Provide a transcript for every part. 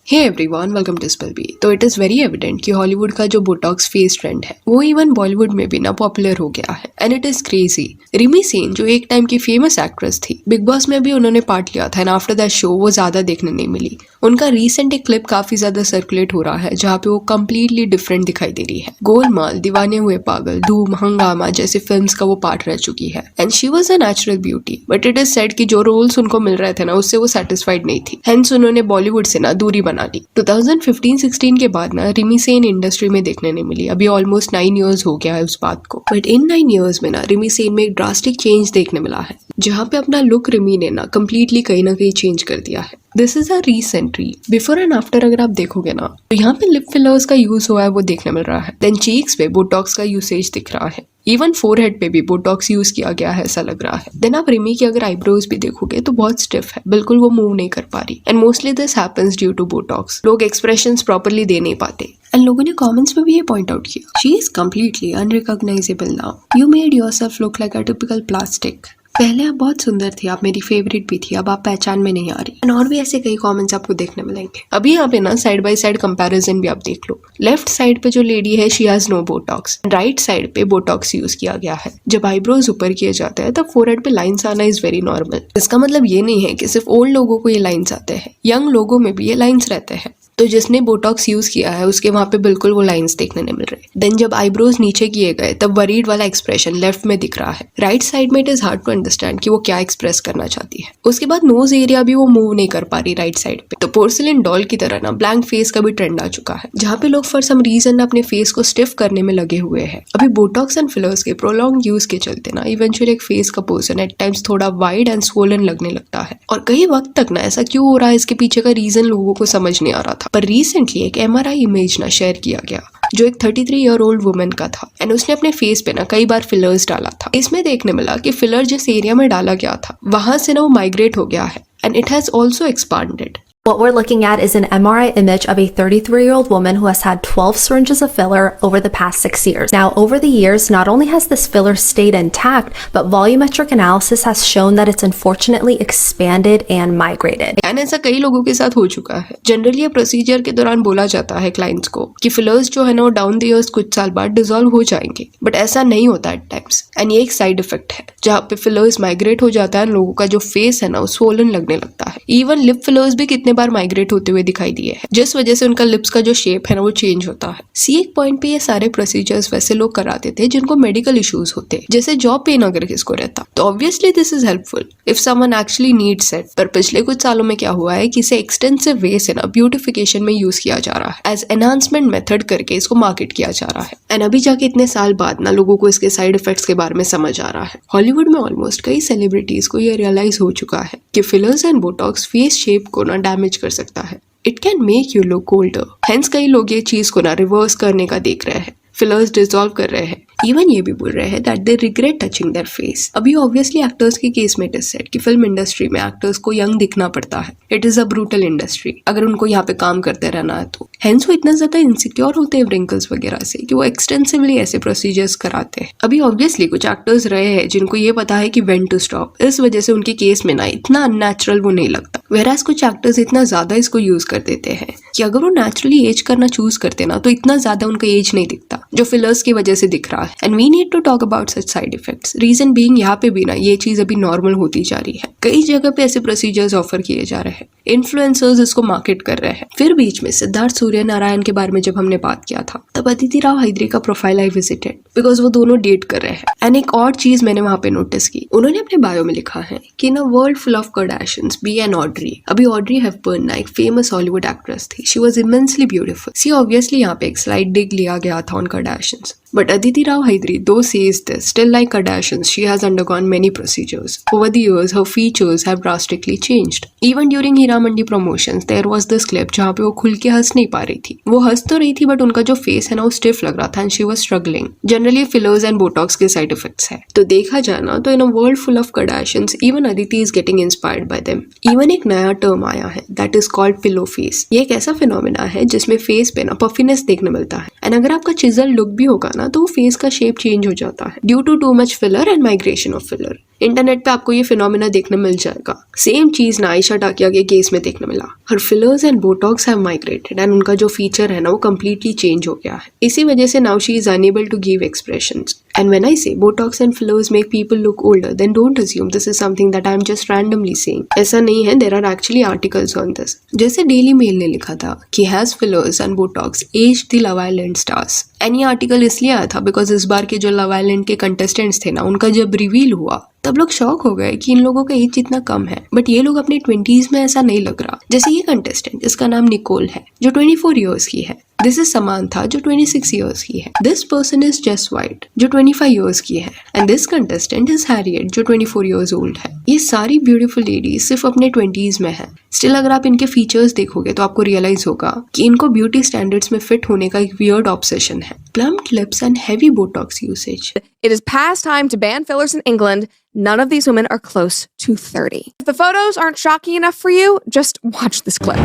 Hey everyone, welcome to spell bee. So it is very evident कि Hollywood का जो Botox face trend है वो इवन बॉलीवुड में भी ना पॉपुलर हो गया है and it is crazy. Rimi Sen जो एक टाइम की फेमस एक्ट्रेस थी, बिग बॉस में भी उन्होंने पार्ट लिया था एंड आफ्टर दैट शो वो ज्यादा देखने नहीं मिली। उनका रीसेंट एक क्लिप काफी ज्यादा सर्कुलेट हो रहा है जहाँ पे वो कम्प्लीटली डिफरेंट दिखाई दे रही है। गोलमाल, दीवाने हुए पागल, धूम, हंगामा जैसे फिल्म्स का वो पार्ट रह चुकी है and she was a natural beauty, but it is said कि जो रोल्स उनको मिल रहे थे ना उससे वो सेटिस्फाइड नहीं थी, हेंस उन्होंने बॉलीवुड से ना दूरी बना ली। 2015-16 के बाद ना रिमी सेन इंडस्ट्री में देखने नहीं मिली। अभी ऑलमोस्ट 9 इयर्स हो गया है उस बात को, बट इन 9 इयर्स में ना रिमी सेन में एक ड्रास्टिक चेंज देखने मिला है जहाँ पे अपना लुक रिमी ने ना कम्प्लीटली कहीं ना कहीं चेंज कर दिया है। This is a recent reel. Before and after अगर आप देखोगे ना तो यहाँ पे लिप फिलर्स का यूज हुआ है वो देखने मिल रहा है। देन चीक्स पे बोटॉक्स का यूसेज दिख रहा है, इवन फोरहेड पे भी बोटॉक्स यूज किया गया है ऐसा लग रहा है। देन आप रिमी की अगर आईब्रोज भी देखोगे तो बहुत स्टिफ है, बिल्कुल वो मूव नहीं कर पा रही and mostly this happens due to Botox. लोग एक्सप्रेशंस प्रॉपर्ली दे नहीं पाते एंड लोगों ने कमेंट्स में भी ये पॉइंट आउट किया, she is completely unrecognisable now. You made yourself look like a typical plastic. पहले आप बहुत सुंदर थी, आप मेरी फेवरेट भी थी, अब आप पहचान में नहीं आ रही। एंड और भी ऐसे कई कमेंट्स आपको देखने मिलेंगे। अभी यहाँ पे ना साइड बाय साइड कंपैरिजन भी आप देख लो। लेफ्ट साइड पे जो लेडी है she has no Botox, right side पे बोटॉक्स यूज किया गया है। जब आईब्रोज ऊपर किए जाते हैं तब फोरहेड पे लाइंस आना इज वेरी नॉर्मल। इसका मतलब ये नहीं है कि सिर्फ ओल्ड लोगों को ये लाइंस आते हैं, यंग लोगों में भी ये लाइंस रहते हैं। तो जिसने बोटॉक्स यूज किया है उसके वहां पे बिल्कुल वो लाइंस देखने नहीं मिल रहे। देन जब आईब्रोज नीचे किए गए तब वरीड वाला एक्सप्रेशन लेफ्ट में दिख रहा है। राइट साइड में it is hard to understand कि वो क्या एक्सप्रेस करना चाहती है। उसके बाद नोज एरिया भी वो मूव नहीं कर पा रही राइट साइड पे। तो पोर्सिलिन डॉल की तरह ना ब्लैंक फेस का भी ट्रेंड आ चुका है जहाँ पे लोग फॉर सम रीजन अपने फेस को स्टिफ करने में लगे हुए हैं। अभी बोटॉक्स एंड फिलर्स के प्रोलॉन्ग यूज के चलते ना इवेंचुअली एक फेस का पोर्शन एट टाइम्स थोड़ा वाइड एंड स्वोलन लगने लगता है और कई वक्त तक ना ऐसा क्यों हो रहा है इसके पीछे का रीजन लोगों को समझ नहीं आ रहा था। पर रिसेंटली एक MRI इमेज ना शेयर किया गया जो एक 33 ईयर ओल्ड वुमेन का था एंड उसने अपने फेस पे ना कई बार फिलर्स डाला था। इसमें देखने मिला कि फिलर जिस एरिया में डाला गया था वहां से ना वो माइग्रेट हो गया है and it has also expanded. What we're looking at is an MRI image of a 33-year-old woman who has had 12 syringes of filler over the past 6 years. Now, over the years, not only has this filler stayed intact, but volumetric analysis has shown that it's unfortunately expanded and migrated. And ऐसा कई लोगों के साथ हो चुका है। Generally ये procedure के दौरान बोला जाता है क्लाइंट्स को कि फिलर्स जो है ना वो डाउन द ईयर्स कुछ साल बाद डिसॉल्व हो जाएंगे, बट ऐसा नहीं होता एट टाइम्स एंड ये एक साइड इफेक्ट है जहाँ पे फिलर्स माइग्रेट हो जाता है। लोगों का जो फेस है ना वो स्वोलन लगने लगता है। इवन लिप फिलर्स भी कितने बार माइग्रेट होते हुए दिखाई दिए हैं जिस वजह से उनका लिप्स का जो शेप है ना वो चेंज होता है। एक पॉइंट पे ये सारे प्रोसीजर्स वैसे लोग कराते थे जिनको मेडिकल इश्यूज होते, जैसे जॉब पेन अगर किसको रहता तो obviously this is helpful if someone actually needs it. पर पिछले कुछ सालों में क्या हुआ है कि इसे एक्सटेंसिव वे से ना ब्यूटिफिकेशन में यूज किया जा रहा है, एज एनहांसमेंट मेथड करके इसको मार्केट किया जा रहा है एंड अभी जाके इतने साल बाद ना लोगों को इसके साइड इफेक्ट्स के बारे में समझ आ रहा है। हॉलीवुड में ऑलमोस्ट कई सेलिब्रिटीज को ये रियलाइज हो चुका है कि fillers and Botox face shape को ना डैमेज कर सकता है। It can make you look older. Hence कई लोग ये चीज को ना रिवर्स करने का देख रहे हैं, फिलर्स डिसॉल्व कर रहे हैं। इवन ये भी बोल रहे हैं that they regret touching their face. अभी ऑब्वियसली एक्टर्स के केस में इट इज सेड कि फिल्म इंडस्ट्री में एक्टर्स को यंग दिखना पड़ता है। It is a brutal industry अगर उनको यहाँ पे काम करते रहना है तो। हेंस वो इतना ज्यादा इनसिक्योर होते हैं रिंकल्स वगैरह से कि वो एक्सटेंसिवली ऐसे प्रोसीजर्स कराते हैं। अभी ऑब्वियसली कुछ एक्टर्स रहे हैं जिनको ये पता है कि व्हेन टू स्टॉप, इस वजह से उनके केस में ना इतना अननेचुरल वो नहीं लगता। वेराज कुछ एक्टर्स इतना ज्यादा इसको यूज कर देते हैं कि अगर वो नेचुरली एज करना चूज करते ना तो इतना ज्यादा उनका एज नहीं दिखता जो फिलर्स की वजह से दिख रहा है। And we need to talk about such side effects. Reason being यहाँ पे भी ना ये चीज अभी नॉर्मल होती जा रही है। कई जगह पे ऐसे प्रोसीजर्स ऑफर किए जा रहे हैं, इन्फ्लुएंसर्स इसको मार्केट कर रहे हैं। फिर बीच में सिद्धार्थ सूर्य नारायण के बारे में जब हमने बात किया था तब अदिति राव हैदरी का प्रोफाइल आई विजिटेड बिकॉज वो दोनों डेट कर रहे हैं। एंड एक और चीज मैंने वहां पे नोटिस की, उन्होंने अपने बायो में लिखा है कि in a world full of Kardashians be an Audrey. अभी ऑड्री हेपबर्न ना एक फेमस हॉलीवुड एक्ट्रेस थी, she was immensely beautiful. See obviously यहाँ पे एक स्लाइड डिग लिया गया था on Kardashians, but Aditi Rao Hydari though says this, still like Kardashians, she has undergone many procedures. Over the years, her features have drastically changed. Even during Hira Mandi promotions, there was this clip जहाँ पे वो खुल के हंस नहीं पा रही थी। वो हंस तो रही थी बट उनका जो फेस है ना वो स्टिफ लग रहा था and she was struggling. Generally fillers and botox के साइड इफेक्ट्स है। तो देखा जाए ना तो in a world full of Kardashians, even Aditi is getting inspired by them. Even एक नया टर्म आया है that is called pillow face. ये एक ऐसा फिनोमिना है जिसमें फेस पे ना पफिनेस देखने मिलता है एंड अगर आपका चिजल लुक भी होगा ना तो वो फेस का शेप चेंज हो जाता है due too much filler and migration of filler. Internet पे आपको ये फिनोमिना देखने मिल जाएगा। सेम चीज ना आयशा टाकिया के केस में देखने मिला। हर fillers and botox have migrated and उनका जो फीचर है ना वो कम्प्लीटली चेंज हो गया है। इसी वजह से now she is unable to give expressions. And when I say Botox and fillers make people look older, then don't assume this is something that I'm just randomly saying. ऐसा नहीं है, there are actually articles on this. जैसे daily mail ने लिखा था कि has fillers and Botox aged the Love Island stars. And ये article इसलिए आया था बिकॉज इस बार के जो लव आइलैंड के कंटेस्टेंट्स थे ना उनका जब रिवील हुआ तब लोग शॉक हो गए कि इन लोगों का एज इतना कम है बट ये लोग अपने 20s में ऐसा नहीं लग रहा। जैसे ये कंटेस्टेंट जिसका नाम निकोल है जो 24 इयर्स की है। दिस इज समांथा जो 26 इयर्स की है। दिस पर्सन इज जेस वाइट जो 25 इयर्स की है and this contestant is Harriet जो 24 इयर्स ओल्ड है। ये सारी ब्यूटीफुल लेडीज सिर्फ अपने 20s में है। स्टिल अगर आप इनके फीचर्स देखोगे तो आपको रियलाइज होगा कि इनको ब्यूटी स्टैंडर्ड्स में फिट होने का एक वियर्ड ऑब्सेशन है। Plumped lips and heavy botox usage. It is past time to ban fillers in England. None of these women are close to 30. If the photos aren't shocking enough for you, just watch this clip.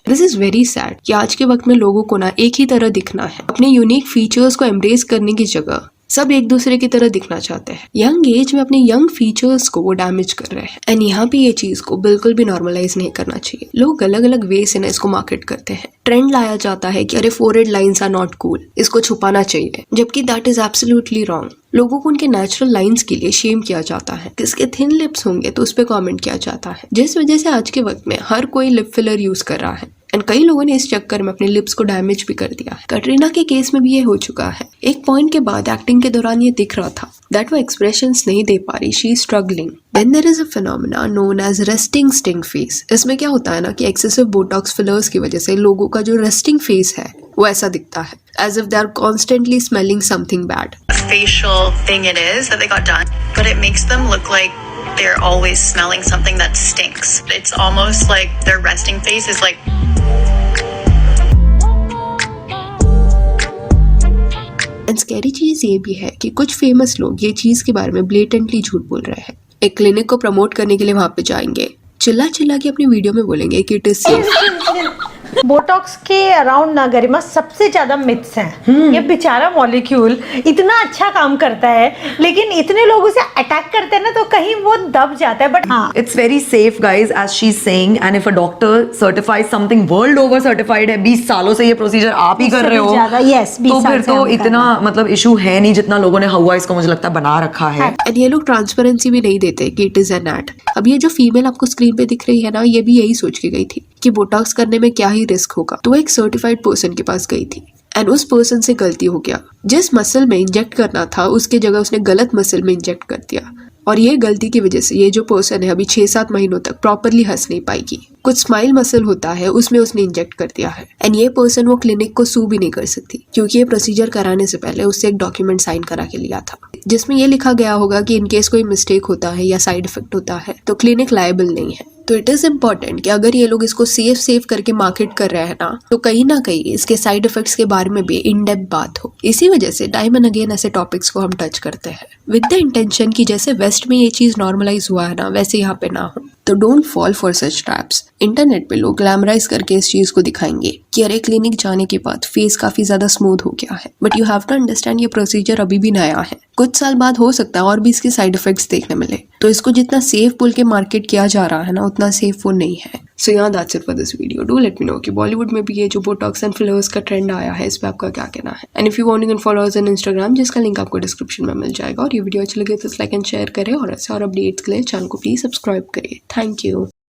This is very sad कि आज के वक्त में लोगों को ना एक ही तरह दिखना है। अपने यूनिक फीचर्स को एम्ब्रेस करने की जगह सब एक दूसरे की तरह दिखना चाहते हैं। यंग एज में अपने यंग फीचर्स को वो डैमेज कर रहे हैं एंड यहाँ पे ये चीज को बिल्कुल भी नॉर्मलाइज नहीं करना चाहिए। लोग अलग अलग वे से ना इसको मार्केट करते हैं। ट्रेंड लाया जाता है कि अरे forehead lines are not cool, इसको छुपाना चाहिए, जबकि दैट इज एब्सोल्युटली रॉन्ग। लोगों को उनके नेचुरल लाइंस के लिए शेम किया जाता है। किसके थिन लिप्स होंगे तो उस पर कॉमेंट किया जाता है, जिस वजह से आज के वक्त में हर कोई लिप फिलर यूज कर रहा है एंड कई लोगों ने इस चक्कर में अपने लिप्स को डैमेज भी कर दिया है। कटरीना के केस में भी ये हो चुका है। एक पॉइंट के बाद एक्टिंग के दौरान ये दिख रहा था दैट वो एक्सप्रेशंस नहीं दे पा रही, she is struggling. Then there is a phenomena known as resting sting face. इसमें क्या होता है ना कि एक्सेसिव बोटॉक्स फिलर्स की वजह से लोगों का जो रेस्टिंग फेस है वो ऐसा दिखता है as if they are constantly smelling something bad. Facial thing it is that they got done, but it makes them look like they're always smelling something that stinks. It's almost like their resting face is like and scary चीज ये भी है कि कुछ famous लोग ये चीज के बारे में ब्लेटेंटली झूठ बोल रहे हैं। एक क्लिनिक को प्रमोट करने के लिए वहां पे जाएंगे, चिल्ला चिल्ला के अपनी वीडियो में बोलेंगे कि इट इज सेफ। बोटॉक्स के अराउंड ना गरिमा सबसे ज्यादा मिथ्स हैं। ये बेचारा मॉलिक्यूल इतना अच्छा काम करता है लेकिन इतने लोग उसे अटैक करते हैं ना तो कहीं वो दब जाता है। बट हाँ, It's very safe, guys, as she's saying. And if a doctor certifies something world over certified है, 20 सालों से ये प्रोसीजर आप ही कर रहे हो, yes, 20 तो साल फिर से तो हम कर इतना मतलब इशू है नहीं जितना लोगों ने हवा इसको मुझे लगता है बना रखा है। एंड ये लोग ट्रांसपेरेंसी भी नहीं देते कि इट इज एन एड। अब ये जो फीमेल आपको स्क्रीन पे दिख रही है ना, ये भी यही सोच के गई थी कि बोटॉक्स करने में क्या ही रिस्क होगा, तो एक सर्टिफाइड पर्सन के पास गई थी एंड उस पर्सन से गलती हो गया। जिस मसल में इंजेक्ट करना था उसके जगह उसने गलत मसल में इंजेक्ट कर दिया और ये गलती की वजह से ये जो पर्सन है अभी 6-7 महीनों तक प्रॉपरली हंस नहीं पाएगी। कुछ स्माइल मसल होता है उसमें उसने इंजेक्ट कर दिया है एंड ये पर्सन वो क्लिनिक को सू भी नहीं कर सकती क्योंकि ये प्रोसीजर कराने से पहले उससे एक डॉक्यूमेंट साइन करा के लिया था जिसमें ये लिखा गया होगा कि इनकेस कोई मिस्टेक होता है या साइड इफेक्ट होता है तो क्लिनिक लायबल नहीं है। तो इट इज इम्पोर्टेंट कि अगर ये लोग इसको सेफ करके मार्केट कर रहे हैं ना कहीं इसके साइड इफेक्ट्स के बारे में भी इन डेप्थ बात हो। इसी वजह से टाइम एंड अगेन ऐसे टॉपिक्स को हम टच करते हैं विद द इंटेंशन कि जैसे वेस्ट में ये चीज नॉर्मलाइज हुआ है ना वैसे यहाँ पे ना हो। तो don't fall for such traps. Internet पे लोग ग्लैमराइज करके इस चीज को दिखाएंगे कि अरे क्लिनिक जाने के बाद फेस काफी ज्यादा स्मूथ हो गया है, but you have to understand ये प्रोसीजर अभी भी नया है। कुछ साल बाद हो सकता है और भी इसके साइड इफेक्ट्स देखने मिले, तो इसको जितना सेफ बोल के मार्केट किया जा रहा है ना उतना सेफ वो नहीं है। सो yeah, that's it for this video. Do let me know कि बॉलीवुड में भी ये जो बोटॉक्स एंड फिलर्स का ट्रेंड आया है इस पे आपका क्या कहना है। And if you want, you can follow us on Instagram जिसका लिंक आपको डिस्क्रिप्शन में मिल जाएगा। और ये वीडियो अच्छी लगे तो लाइक एंड शेयर करें और ऐसे और अपडेट्स के लिए चैनल को प्लीज सब्सक्राइब करिए। Thank you.